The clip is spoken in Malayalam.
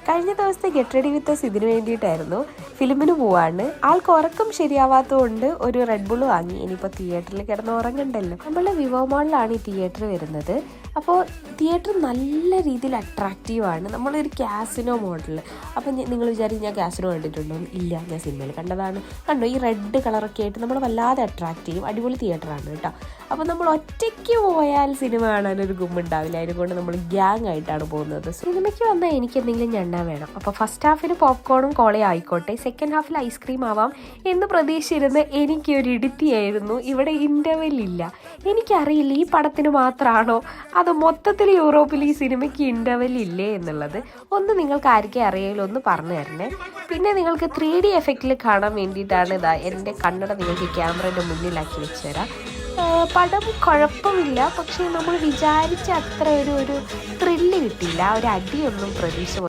കഴിഞ്ഞ ദിവസത്തെ ഗെറ്റ് റെഡി വിത്ത് അസ് ഇതിന് വേണ്ടിയിട്ടായിരുന്നു. ഫിലിമിന് പോവാണ്. ആൾക്ക് ഉറക്കം ശരിയാവാത്തതുകൊണ്ട് ഒരു റെഡ് ബുൾ വാങ്ങി. ഇനിയിപ്പോൾ തിയേറ്ററിൽ കിടന്ന് ഉറങ്ങണ്ടല്ലോ. നമ്മളുടെ വിവോ മോളിലാണ് ഈ തിയേറ്റർ വരുന്നത്. അപ്പോൾ തിയേറ്റർ നല്ല രീതിയിൽ അട്രാക്റ്റീവാണ്. നമ്മളൊരു കാസിനോ മോഡൽ. അപ്പം നിങ്ങൾ വിചാരിക്കും ഞാൻ കാസിനോ കണ്ടിട്ടുണ്ടോ? ഇല്ല, ഞാൻ സിനിമയിൽ കണ്ടതാണ്. കണ്ടോ, ഈ റെഡ് കളറൊക്കെ ആയിട്ട് നമ്മൾ വല്ലാതെ അട്രാക്റ്റ് ചെയ്യും. അടിപൊളി തിയേറ്ററാണ് കേട്ടോ. അപ്പോൾ നമ്മൾ ഒറ്റയ്ക്ക് പോയാൽ സിനിമ കാണാനൊരു ഗുമ്മുണ്ടാവില്ല. അതിനെക്കൊണ്ട് നമ്മൾ ഗ്യാങ് ആയിട്ടാണ് പോകുന്നത്. സിനിമയ്ക്ക് വന്നാൽ എനിക്ക് എന്തെങ്കിലും ഞണ്ടാൻ വേണം. അപ്പോൾ ഫസ്റ്റ് ഹാഫിന് പോപ്കോണും കോളയും ആയിക്കോട്ടെ, സെക്കൻഡ് ഹാഫിൽ ഐസ്ക്രീം ആവാം എന്ന് പ്രതീക്ഷിച്ചിരുന്ന് എനിക്കൊരു ഇടുത്തിയായിരുന്നു. ഇവിടെ ഇൻ്റർവെൽ ഇല്ല. എനിക്കറിയില്ല ഈ പടത്തിന് മാത്രമാണോ അത് മൊത്തത്തിൽ യൂറോപ്പിൽ ഈ സിനിമയ്ക്ക് ഇൻ്റർവെൽ ഇല്ലേ എന്നുള്ളത്. ഒന്ന് നിങ്ങൾക്ക് ആർക്കെ അറിയാലോ ഒന്ന് പറഞ്ഞു തരണേ. പിന്നെ നിങ്ങൾക്ക് 3D എഫക്റ്റിൽ കാണാൻ വേണ്ടിയിട്ടാണ് ഇതാ എൻ്റെ കണ്ണട നിങ്ങൾക്ക് ക്യാമറയുടെ മുന്നിലാക്കി വെച്ച് തരാം. പടം കുഴപ്പമില്ല, പക്ഷേ നമ്മൾ വിചാരിച്ച അത്ര ഒരു ത്രില്ല് കിട്ടിയില്ല. ഒരു അടിയൊന്നും പ്രതീക്ഷ